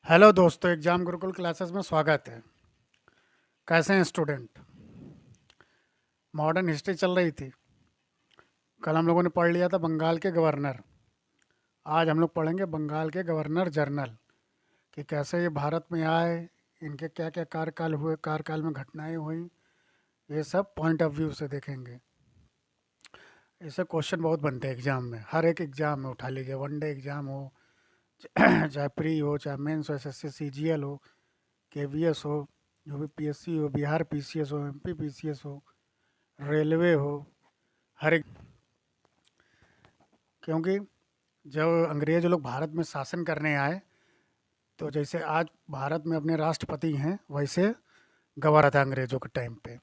Hello दोस्तों, exam Gurukul classes में स्वागत है। कैसे हैं स्टूडेंट? मॉडर्न हिस्ट्री चल रही थी। कल हम लोगों ने पढ़ लिया था बंगाल के गवर्नर। आज हम लोग पढ़ेंगे बंगाल के गवर्नर जनरल कि कैसे ये भारत में आए, इनके क्या क्या कार्यकाल हुए, कार्यकाल में घटनाएं हुई। ये सब पॉइंट ऑफ व्यू से देखेंगे। ऐसे क्वेश्चन बहुत बनते हैं एग्जाम में, हर एक एग्जाम में उठा लीजिए, वनडे एग्जाम हो चाहे प्री हो, चाहे मेंस हो, एसएससी सीजीएल हो, केवीएस हो, यूपीपीएससी हो, बिहार पीसीएस हो, एमपी पीसीएस हो, रेलवे हो, हर एक। क्योंकि जब अंग्रेज लोग भारत में शासन करने आए, तो जैसे आज भारत में अपने राष्ट्रपति हैं, वैसे गवर्नर था अंग्रेजों के टाइम पे।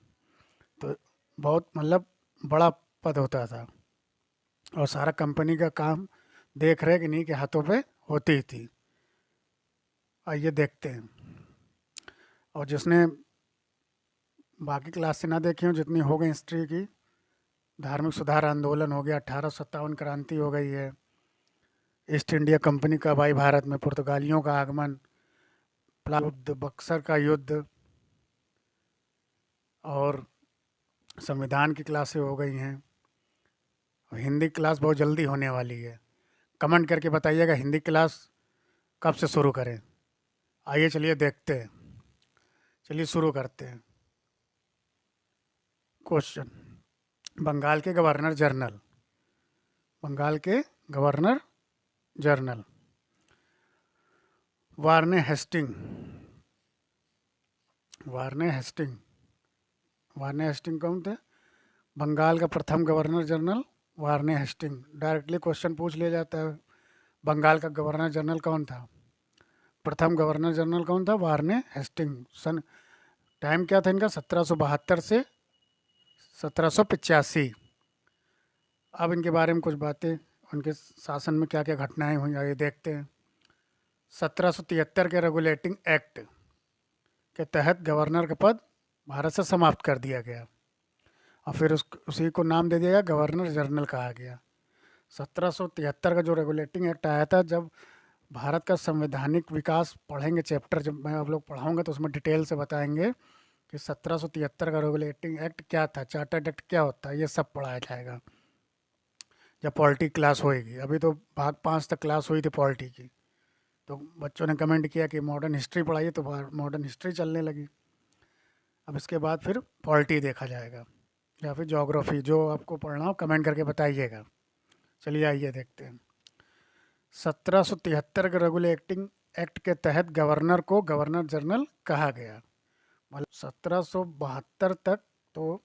तो बहुत मतलब बड़ा पद होता था, और सारा कंपनी का काम देख रेख इन्हीं के हाथों पे होती थी। आइए देखते हैं। और जिसने बाकी क्लास से ना देखी हो, जितनी हो गई हिस्ट्री की, धार्मिक सुधार आंदोलन हो गया, 1857 क्रांति हो गई है, ईस्ट इंडिया कंपनी का भाई भारत में, पुर्तगालियों का आगमन, प्लासी युद्ध, बक्सर का युद्ध, और संविधान की क्लासें हो गई हैं। और हिंदी क्लास बहुत जल्दी होने वाली है। कमेंट करके बताइएगा हिंदी क्लास कब से शुरू करें। आइए चलिए देखते हैं। चलिए शुरू करते हैं। क्वेश्चन, बंगाल के गवर्नर जनरल। बंगाल के governor general Warren Hastings. Warren Hastings Warren Hastings कौन थे? बंगाल का प्रथम governor general Warren Hastings. Directly question पूछ लिया जाता है, बंगाल का गवर्नर जनरल कौन था? प्रथम गवर्नर जनरल कौन था? वार्ने हेस्टिंग। सन टाइम क्या था इनका? 1772 से 1785। अब इनके बारे में कुछ बातें, उनके शासन में क्या क्या घटनाएं हुई, आइए देखते हैं। 1773 के रेगुलेटिंग एक्ट के तहत गवर्नर का पद भारत से समाप्त कर दिया गया, और फिर उसी को नाम दे दिया गया, गवर्नर जनरल कहा गया। 1773 का जो रेगुलेटिंग एक्ट आया था, जब भारत का संवैधानिक विकास पढ़ेंगे चैप्टर, जब मैं आप लोग पढ़ाऊँगा तो उसमें डिटेल से बताएंगे कि 1773 का रेगुलेटिंग एक्ट क्या था, चार्टर्ड एक्ट क्या होता है, ये सब पढ़ाया जाएगा जब पॉलिटी क्लास होएगी। अभी तो भाग 5 तक क्लास हुई थी पॉलिटी की, तो बच्चों ने कमेंट किया कि मॉडर्न हिस्ट्री पढ़ाइए, तो मॉडर्न हिस्ट्री चलने लगी। अब इसके बाद फिर पॉलिटी देखा जाएगा, या फिर ज्योग्राफी, जो आपको पढ़ना हो कमेंट करके बताइएगा। चलिए आइए देखते हैं। 1773 के रेगुलेटिंग एक्ट के तहत गवर्नर को गवर्नर जनरल कहा गया। मतलब 1772 तक तो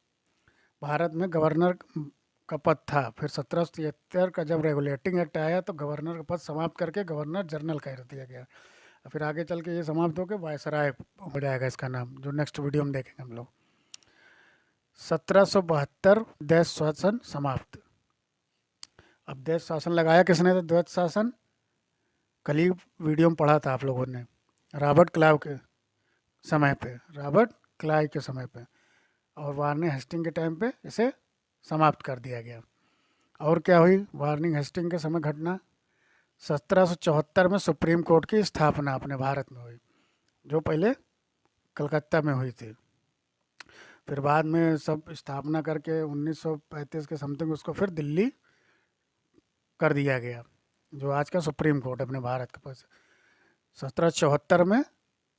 भारत में गवर्नर का पद था। फिर 1773 का जब रेगुलेटिंग एक्ट आया, तो गवर्नर का पद समाप्त करके गवर्नर जनरल कर दिया गया। और फिर आगे चल के ये समाप्त होकर वायसराय हो जाएगा इसका नाम, जो नेक्स्ट वीडियो में देखेंगे हम लोग। 1772 देश शासन समाप्त। अब देश शासन लगाया किसने? तो द्वैत शासन कल ही वीडियो में पढ़ा था आप लोगों ने, रॉबर्ट क्लाइव के समय पे, रॉबर्ट क्लाइव के समय पे, और वार्ने हेस्टिंग के टाइम पे इसे समाप्त कर दिया गया। और क्या हुई वार्निंग हेस्टिंग के समय घटना? 1774 में सुप्रीम कोर्ट की स्थापना अपने भारत में हुई, जो पहले कलकत्ता में हुई थी। फिर बाद में सब स्थापना करके 1935 के समथिंग उसको फिर दिल्ली कर दिया गया, जो आज का सुप्रीम कोर्ट अपने भारत के पास। 1774 में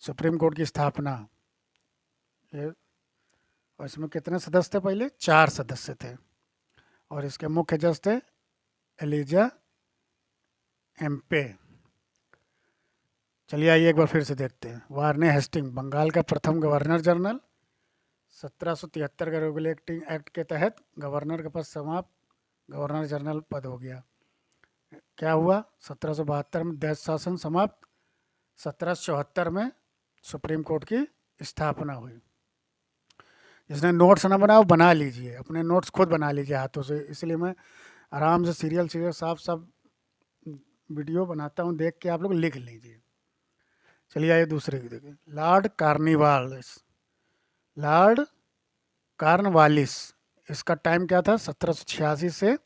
सुप्रीम कोर्ट की स्थापना। ये, और इसमें कितने सदस्य थे? पहले 4 सदस्य थे, और इसके मुख्य जज थे एलिजा एम्पे। चलिए आइए एक बार फिर से देखते हैं। वार्ने हेस्टिंग बंगाल का प्रथम गवर्नर जनरल। 1773 के रेगुलेटिंग एक्ट के तहत गवर्नर का पद समाप्त, गवर्नर जनरल पद हो गया। क्या हुआ? 1772 में देश शासन समाप्त, 1774 में सुप्रीम कोर्ट की स्थापना हुई। जिसने नोट्स ना बनाओ बना लीजिए, अपने नोट्स खुद बना लीजिए हाथों से, इसलिए मैं आराम से सीरियल सीरियल साफ साफ वीडियो बनाता हूँ, देख के आप लोग लिख लीजिए। चलिए आइए दूसरे की देखिए। लॉर्ड कार्निवालिस। लॉर्ड कार्नवालिस, इसका टाइम क्या था? 1786 से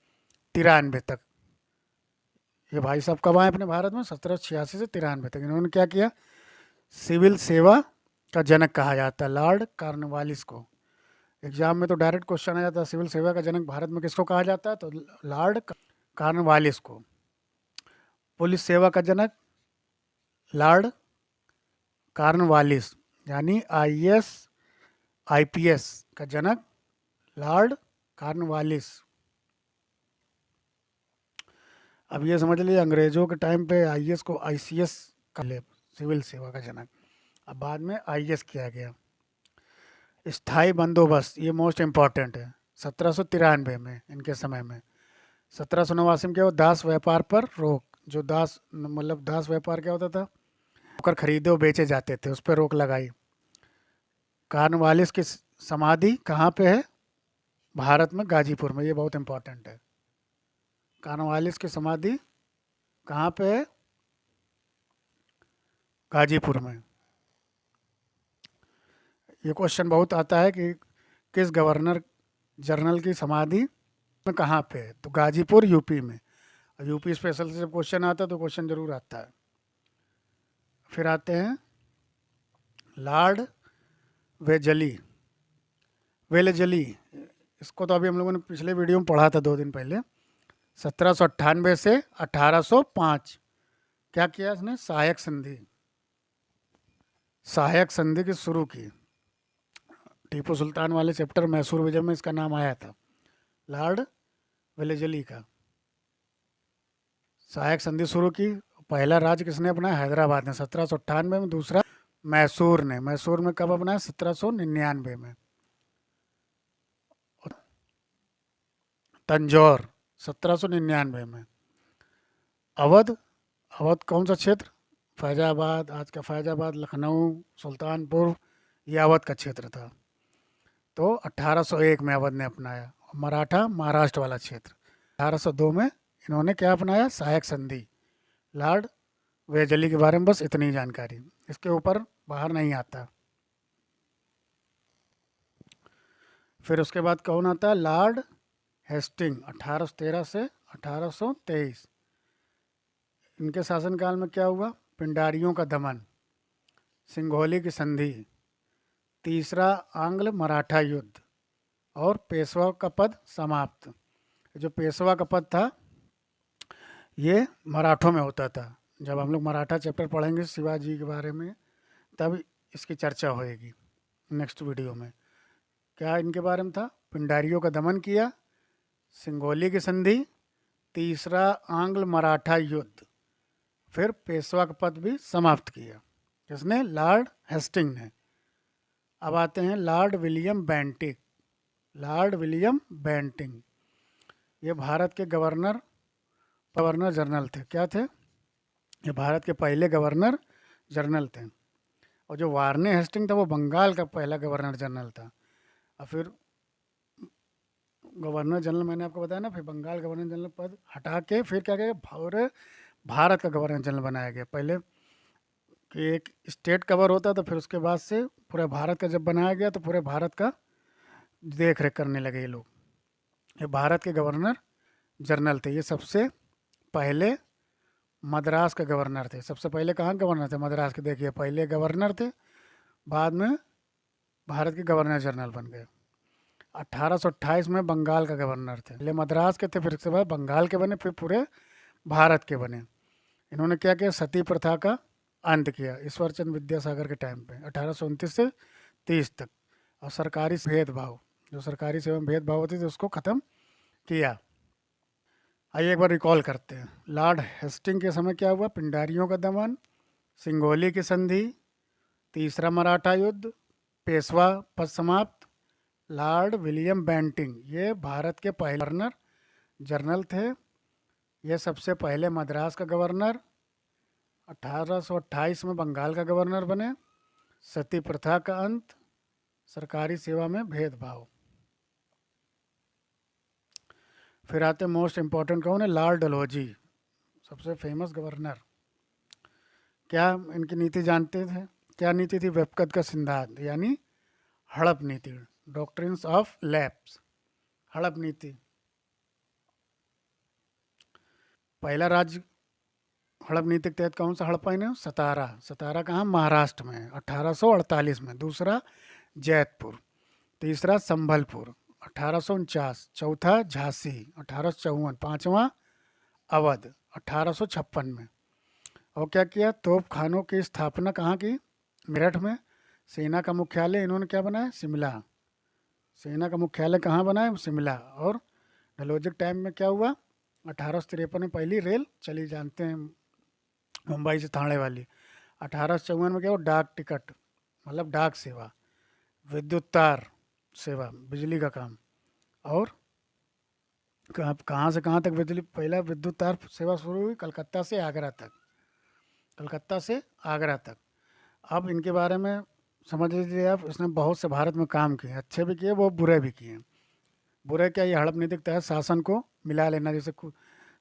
93 तक। ये भाई साहब कब आए अपने भारत में? 1786 से 93 तक। इन्होंने क्या किया? सिविल सेवा का जनक कहा जाता है? लॉर्ड कॉर्नवालिस को। एग्जाम में तो डायरेक्ट क्वेश्चन आ जाता है, सिविल सेवा का जनक भारत में किसको कहा जाता है? तो लॉर्ड कॉर्नवालिस को। पुलिस सेवा का जनक लॉर्ड कॉर्नवालिस, यानी आईएएस आईपीएस का जनक लॉर्ड कॉर्नवालिस। अब ये समझ लीजिए अंग्रेजों के टाइम पे आईएएस को आईसीएस कर ले, सिविल सेवा का जनक। अब बाद में आईएएस किया गया। स्थाई बंदोबस्त, ये मोस्ट इम्पॉर्टेंट है। 1793 में इनके समय में। 1789 में क्या हुआ? दास व्यापार पर रोक। जो दास मतलब दास व्यापार क्या होता था? होकर खरीदे और बेचे जाते थे, उस पर रोक लगाई। कॉर्नवालिस की समाधि कहाँ पे है? भारत में गाजीपुर में। ये बहुत इम्पोर्टेंट है। कॉर्नवालिस की समाधि कहाँ पे है? गाजीपुर में। ये क्वेश्चन बहुत आता है कि किस गवर्नर जनरल की समाधि में कहाँ पे है? तो गाजीपुर यूपी में। यूपी स्पेशल से जब क्वेश्चन आता है तो क्वेश्चन जरूर आता है। फिर आते हैं लॉर्ड वेलेजली। वेलेजली, इसको तो अभी हम लोगों ने पिछले वीडियो में पढ़ा था 2 दिन पहले। 1798 से 1805 क्या किया इसने? सहायक संधि। सहायक संधि की शुरू की। टीपू सुल्तान वाले चैप्टर मैसूर विजय में इसका नाम आया था, लॉर्ड वेलेजली का। सहायक संधि शुरू की। पहला राज्य किसने अपनाया? हैदराबाद ने 1798 में। दूसरा मैसूर ने। मैसूर में कब अपनाया? 1799 में। तंजौर 1799 में। अवध, अवध कौन सा क्षेत्र? फैजाबाद, आज का फैजाबाद, लखनऊ, सुल्तानपुर, ये अवध का क्षेत्र था। तो 1801 में अवध ने अपनाया। मराठा महाराष्ट्र वाला क्षेत्र। 1802 में इन्होंने क्या अपनाया? सहायक संधि। लॉर्ड वेलेजली के बारे में बस इतनी जानकारी, इसके ऊपर बाहर नहीं आता। फिर उसके बाद कौन आता है? लॉर्ड हेस्टिंग, 1813 से 1823। इनके शासनकाल में क्या हुआ? पिंडारियों का दमन, सिंघोली की संधि, तीसरा आंग्ल मराठा युद्ध और पेशवा का पद समाप्त। जो पेशवा का पद था ये मराठों में होता था। जब हम लोग मराठा चैप्टर पढ़ेंगे शिवाजी के बारे में तब इसकी चर्चा होएगी नेक्स्ट वीडियो में। क्या इनके बारे में था? पिंडारियों का दमन किया, सिंघोली की संधि, तीसरा आंग्ल मराठा युद्ध, फिर पेशवा का पद भी समाप्त किया। किसने? लॉर्ड हेस्टिंग ने। अब आते हैं Lord William Bentinck. Lord William Bentinck ये भारत के गवर्नर जनरल थे। क्या थे? ये भारत के पहले गवर्नर जनरल थे। और जो वार्ने हेस्टिंग था वो बंगाल का पहला गवर्नर जनरल था। और फिर गवर्नर जनरल मैंने आपको बताया ना, फिर बंगाल गवर्नर जनरल पद हटा के फिर क्या किया? पूरे भारत का गवर्नर जनरल बनाया गया। पहले कि एक स्टेट कवर होता था, फिर उसके बाद से पूरे भारत का जब बनाया गया तो पूरे भारत का देख रेख करने लगे ये लोग। ये भारत के गवर्नर जनरल थे। ये सबसे पहले मद्रास के गवर्नर थे। सबसे पहले कहाँ गवर्नर थे? मद्रास के। देखिए पहले गवर्नर थे, बाद में भारत के गवर्नर जनरल बन गए। 1828 में बंगाल का गवर्नर थे। पहले मद्रास के थे, फिर उसके बाद बंगाल के बने, फिर पूरे भारत के बने। इन्होंने क्या किया? सती प्रथा का अंत किया ईश्वर चंद्र विद्यासागर के टाइम पे 1829 से 30 तक। और सरकारी भेदभाव, जो सरकारी सेवा में भेदभाव होती थी उसको ख़त्म किया। आइए एक बार रिकॉल करते हैं। लॉर्ड हेस्टिंग के समय क्या हुआ? पिंडारियों का दमन, सिंघोली की संधि, तीसरा मराठा युद्ध, पेशवा पद समाप्त। लॉर्ड विलियम बेंटिंग ये भारत के पहले गवर्नर जनरल थे। ये सबसे पहले मद्रास का गवर्नर, 1828 में बंगाल का गवर्नर बने, सती प्रथा का अंत, सरकारी सेवा में भेदभाव। फिर आते मोस्ट इम्पोर्टेंट कौन है? लॉर्ड डलहौजी, सबसे फेमस गवर्नर। क्या इनकी नीति जानते थे? क्या नीति थी? व्यक्तिगत का सिद्धांत, यानी हड़प नीति, डॉक्ट्रिन्स ऑफ लैप्स, हड़प नीति। पहला राज्य हड़प नीति के तहत कौन सा हड़प्पा यूनियन? सतारा। सतारा कहाँ? महाराष्ट्र में 1848 में। दूसरा जैतपुर। तीसरा संभलपुर 1849। चौथा झांसी 1854। पांचवा अवध 1856 में। और क्या किया? तोप खानों की स्थापना कहाँ की? मेरठ में। सेना का मुख्यालय इन्होंने क्या बनाया? शिमला। सेना का मुख्यालय कहाँ बनाया? शिमला। और डलहौजी के टाइम में क्या हुआ? 1853 में पहली रेल चली, जानते हैं, मुंबई से थाने वाली। 1854 में क्या हुआ? डाक टिकट मतलब डाक सेवा। विद्युत तार सेवा, बिजली का काम। और कहाँ से कहाँ तक बिजली? पहला विद्युत तार सेवा शुरू हुई कलकत्ता से आगरा तक। कलकत्ता से आगरा तक। अब इनके बारे में समझ लीजिए आप, इसने बहुत से भारत में काम किए, अच्छे भी किए, वो बुरे भी किए। बुरे क्या? ये हड़प नीति के तहत शासन को मिला लेना, जैसे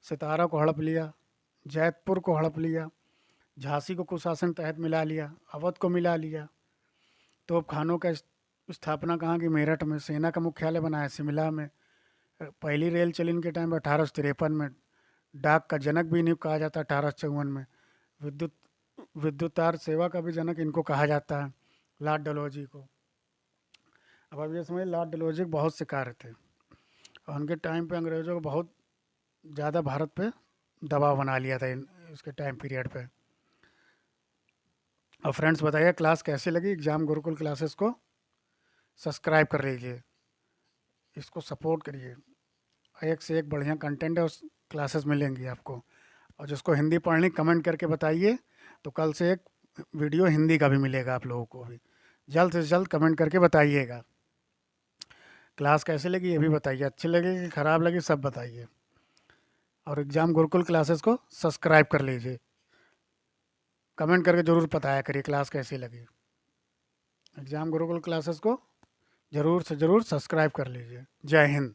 सितारा को हड़प लिया, जैतपुर को हड़प लिया, झांसी को कुशासन तहत मिला लिया, अवध को मिला लिया। तोप खानों का स्थापना कहाँ की? मेरठ में। सेना का मुख्यालय बनाया शिमला में। पहली रेल चली इनके टाइम में 1853 में। डाक का जनक भी इन्हें कहा जाता है 1854 में। विद्युत विद्युत तार सेवा का भी जनक इनको कहा जाता है, लॉर्ड डलहौजी को। अब ये समझ, लॉर्ड डलहौजी के बहुत से कार्य थे और उनके टाइम पे अंग्रेज़ों को बहुत ज़्यादा भारत पे दबाव बना लिया था इसके टाइम पीरियड पे। और फ्रेंड्स बताइए क्लास कैसी लगी? एग्ज़ाम गुरुकुल क्लासेस को सब्सक्राइब कर लीजिए, इसको सपोर्ट करिए। एक से एक बढ़िया कंटेंट है, उस क्लासेस मिलेंगी आपको। और जिसको हिंदी पढ़नी कमेंट करके बताइए, तो कल से एक वीडियो हिंदी का भी मिलेगा आप लोगों को भी। जल्द से जल्द कमेंट करके बताइएगा। क्लास कैसे लगी ये भी बताइए, अच्छी लगी कि ख़राब लगी सब बताइए। और एग्ज़ाम गुरुकुल क्लासेस को सब्सक्राइब कर लीजिए, कमेंट करके ज़रूर बताया करिए क्लास कैसी लगी। एग्ज़ाम गुरुकुल क्लासेस को ज़रूर से ज़रूर सब्सक्राइब कर लीजिए। जय हिंद।